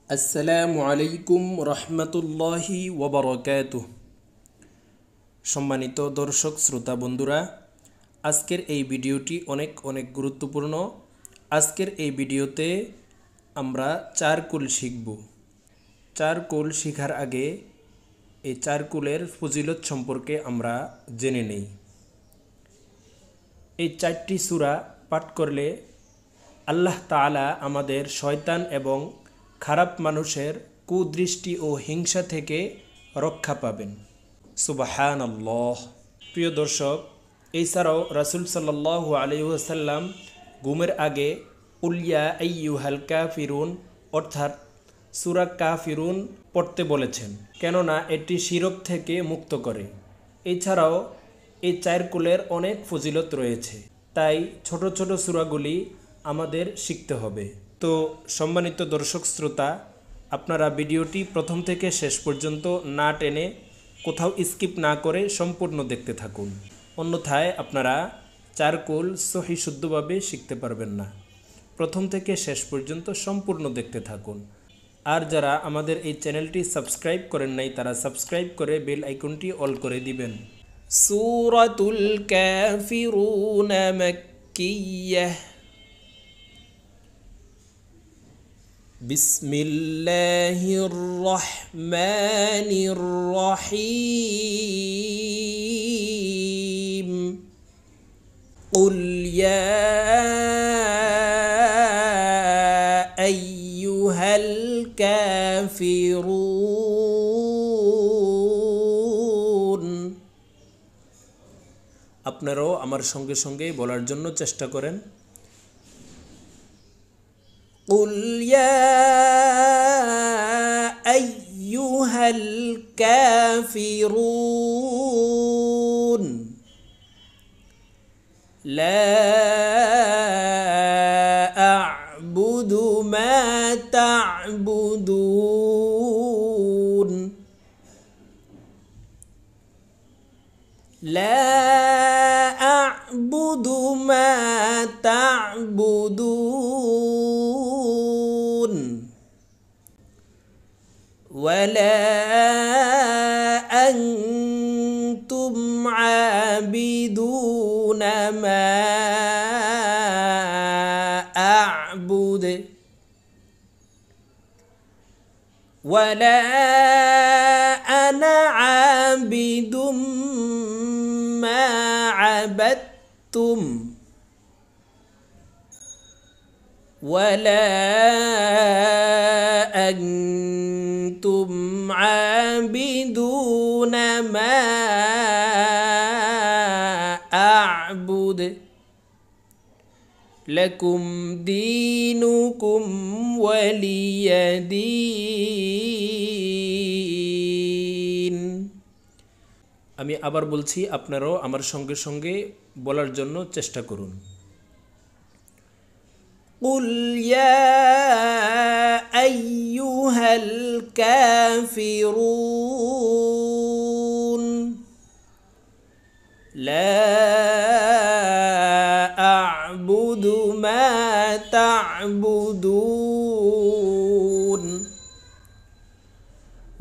আসসালামু আলাইকুম রহমতুল্লাহি ওয়াবারাকাতুহ। সম্মানিত দর্শক শ্রোতা বন্ধুরা, আজকের এই ভিডিওটি অনেক গুরুত্বপূর্ণ। আজকের এই ভিডিওতে আমরা চারকুল শিখব। চারকুল শেখার আগে এই চারকুলের ফজিলত সম্পর্কে আমরা জেনে নেই। এই 4টি সূরা পাঠ করলে আল্লাহ তাআলা আমাদের শয়তান এবং খারাপ মানুষের কুদৃষ্টি ও হিংসা থেকে রক্ষা পাবেন। সুবহানাল্লাহ। প্রিয় দর্শক, এছাড়াও রাসূল সাল্লাল্লাহু আলাইহি ওয়াসাল্লাম ঘুমের আগে কুল ইয়া আইয়ুহাল কাফিরুন অর্থাৎ সূরা কাফিরুন পড়তে বলেছেন, কেননা এটি শিরক থেকে মুক্ত করে। এছাড়াও এই চারকুলের অনেক ফজিলত রয়েছে, তাই ছোট ছোট সূরাগুলি আমাদের শিখতে হবে। তো সম্মানিত দর্শক শ্রোতা, আপনারা ভিডিওটি প্রথম থেকে শেষ পর্যন্ত না টেনে কোথাও স্কিপ না করে সম্পূর্ণ দেখতে থাকুন, অন্যথায় আপনারা চারকুল সহি শুদ্ধভাবে শিখতে পারবেন না। প্রথম থেকে শেষ পর্যন্ত সম্পূর্ণ দেখতে থাকুন। আর যারা আমাদের এই চ্যানেলটি সাবস্ক্রাইব করেন নাই, তারা সাবস্ক্রাইব করে বেল আইকনটি অল করে দিবেন। সূরাতুল কাফিরুন মাক্কিয়াহ। বিসমিল্লাহির রহমানির রহিম। কুল ইয়া আইয়ুহাল কাফিরুন। আপনারাও আমার সঙ্গে সঙ্গে বলার জন্য চেষ্টা করেন। কুল ইয়া আইয়ুহাল কাফিরুন লা আ'বুদু মা তা'বুদুন লা আ'বুদু মা তা'বুদুন ওয়ালা আনতুম আবিদুনা মা আ'বুদ ওয়ালা আনা আবিদুম মা আবাদতুম ওয়ালা আনতুম আবিদুনা মা আ'বুদ লাকুম দীনুকুম ওয়ালিয়া দীন। আমি আবার বলছি, আপনারাও আমার সঙ্গে সঙ্গে বলার জন্য চেষ্টা করুন। কুল ইয়া আইয়ুহাল কাফিরুন লা আ'বুদু মা তা'বুদুন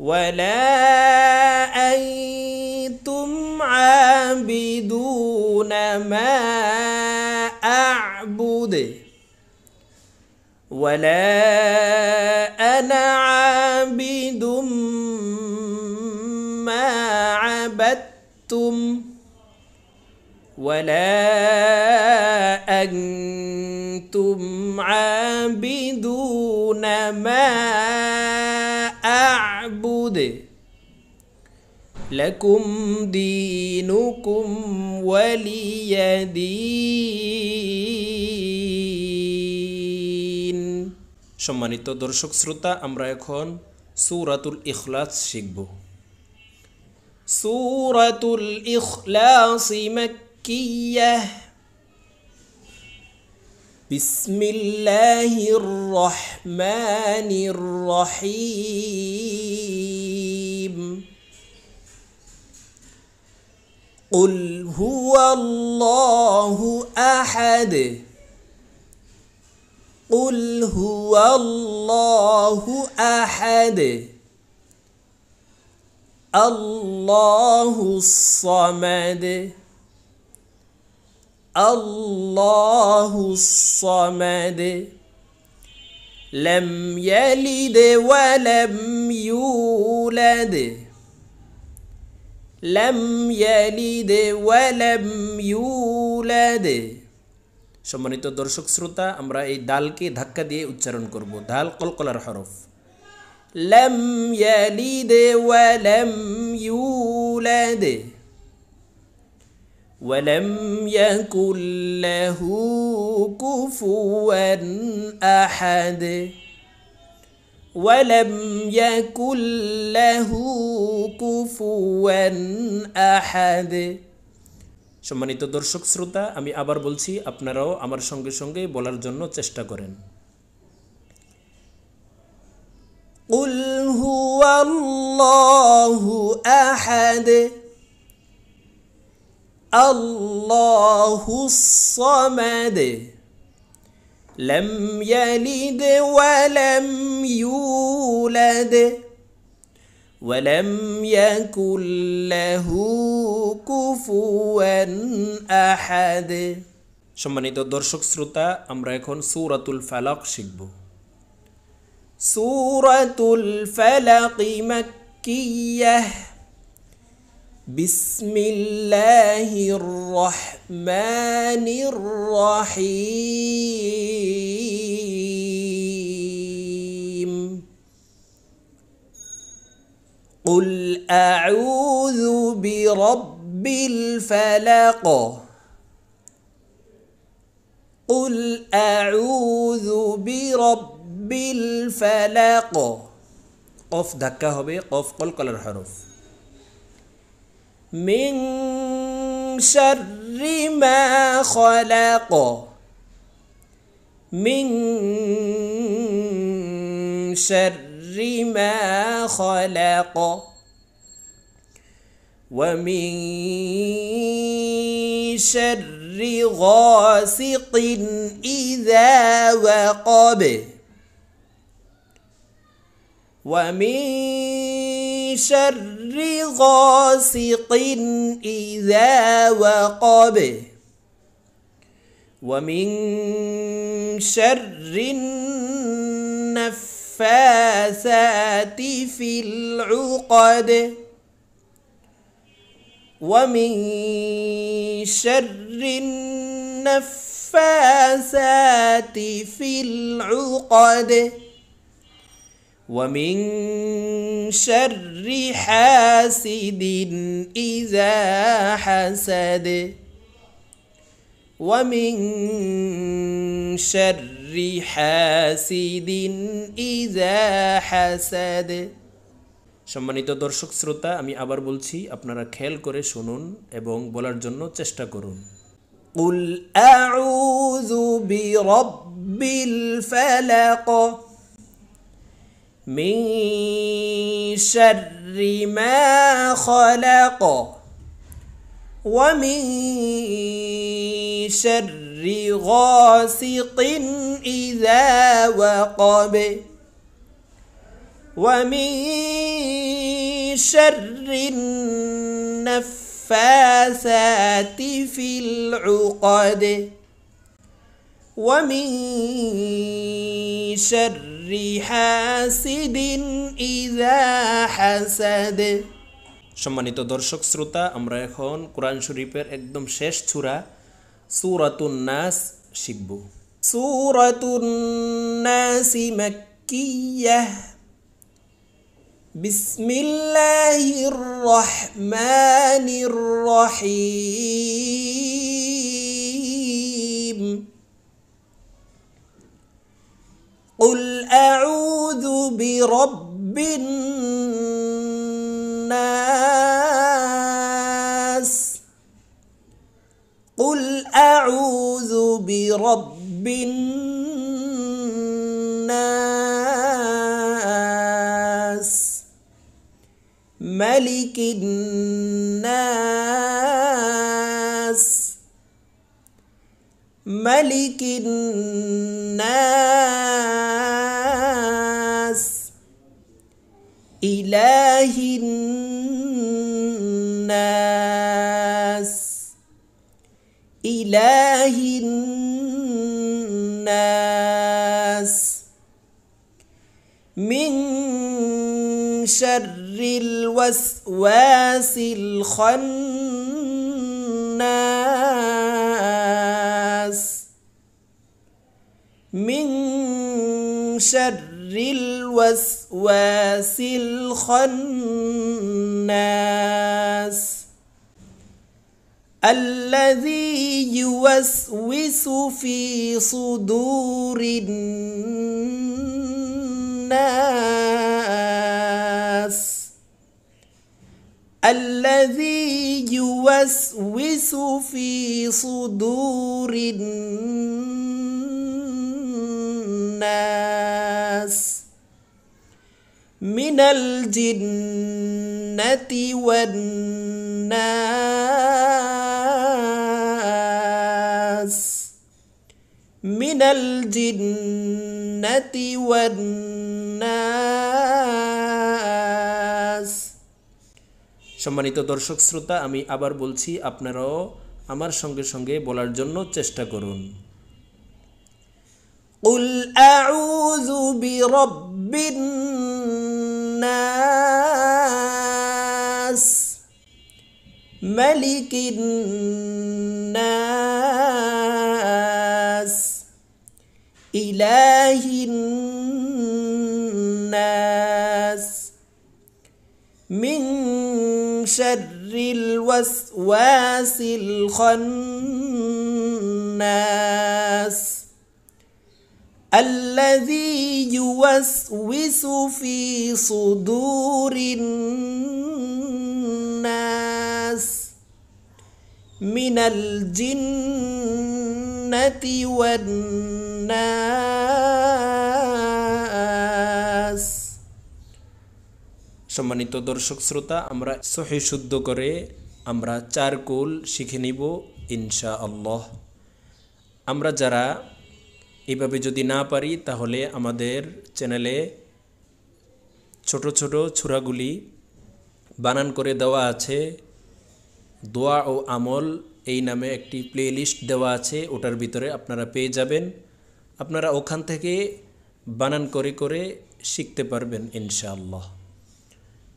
ওয়ালা আনতুম আবিদুনা মা আ'বুদ ওয়ালা আনা আবিদুম মা আবাদতুম ওয়ালা আনতুম আবিদুনা মা আ'বুদ লাকুম দীনুকুম ওয়ালিয়া দীন। সম্মানিত দর্শক শ্রোতা, আমরা এখন সূরাতুল ইখলাস শিখব। সূরাতুল ইখলাস মাক্কিয়াহ। বিসমিল্লাহির রহমানির রহিম। কুল হুয়াল্লাহু আহাদ قل هو الله أحد الله الصمد الله الصمد لم يلد ولم يولد لم يلد ولم يولد সম্মানিত দর্শক শ্রোতা আমরা এই দালকে ধাক্কা দিয়ে উচ্চারণ করব দাল কলকলার হরফ لم يلد ولم يولد ولم يكن له كفوا أحد ولم يكن له كفوا أحد সম্মানিত দর্শক শ্রোতা আমি আবার বলছি আপনারাও আমার সঙ্গে সঙ্গে বলার জন্য চেষ্টা করেন قل هو الله أحد الله الصمد لم يلد ولم يولد ولم يكن له كفوا أحد সম্মানিত দর্শক শ্রোতা আমরা এখন সূরাতুল ফালাক শিখব সূরাতুল ফালাক মাক্কিয়াহ বিসমিল্লাহির রহমানির রহিম قل أعوذ برب الفلق قل أعوذ برب الفلق قف ধাক্কা হবে قف কলকলার হরফ من شر ما خلق من شر ما خلق ومن شر غاسق إذا وقب ومن شر غاسق إذا وقب ومن شر النفاثات في العقد ومن شر النفاثات في العقد ومن شر حاسد إذا حسد ومن شر حاسد إذا حسد সম্মানিত দর্শক শ্রোতা আমি আবার বলছি আপনারা খেয়াল করে শুনুন এবং বলার জন্য চেষ্টা করুন قل أعوذ برب الفلق من شر ما خلق ومن شر غاسق إذا وقب ومن شر النفاثات في العقد ومن شر حاسد إذا حسد সম্মানিত দর্শক শ্রোতা আমরা এখন কোরআন শরীফের একদম শেষ সূরা সূরাতুন নাস শিখব সূরাতুন নাস মাক্কিয়াহ বিসমিল্লাহির রহমানির রহিম قل أعوذ برب الناس قل أعوذ برب الناس ملك الناس ملك الناس ইলাহিন নাস ইলাহিন নাস মিন শাররিল ওয়াসওয়াসিল খান্নাস মিন শাররিল ওয়াসওয়াসিল খান্নাস الذي يوسوس في صدور الناس الذي يوسوس في صدور الناس من الجنة والناس من الجنة والناس সম্মানিত দর্শক শ্রোতা, আমি আবার বলছি, আপনারাও আমার সঙ্গে সঙ্গে বলার জন্য চেষ্টা করুন। قل أعوذ برب الناس ملك الناس إله الناس من شر الوسواس الخناس الذي يوسوس في صدور الناس من الجنة والناس সম্মানিত দর্শক শ্রোতা, আমরা সহি শুদ্ধ করে আমরা 4 কুল শিখে নিব ইনশাআল্লাহ। আমরা যারা এইভাবে যদি না পারি তাহলে আমাদের চ্যানেলে ছোট ছোট সূরাগুলি বানান করে দেওয়া আছে। দোয়া ও আমল এই নামে একটি প্লেলিস্ট দেওয়া আছে, ওটার ভিতরে আপনারা পেয়ে যাবেন। আপনারা ওখান থেকে বানান করে করে শিখতে পারবেন ইনশাআল্লাহ।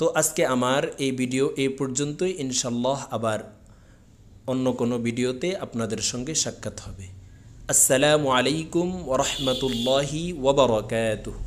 তো আজকে আমার এই ভিডিও এই পর্যন্তই। ইনশাআল্লাহ আবার অন্য কোনো ভিডিওতে আপনাদের সঙ্গে সাক্ষাৎ হবে। আসসালামু আলাইকুম ওয়া রাহমাতুল্লাহি ওয়া বারাকাতুহু।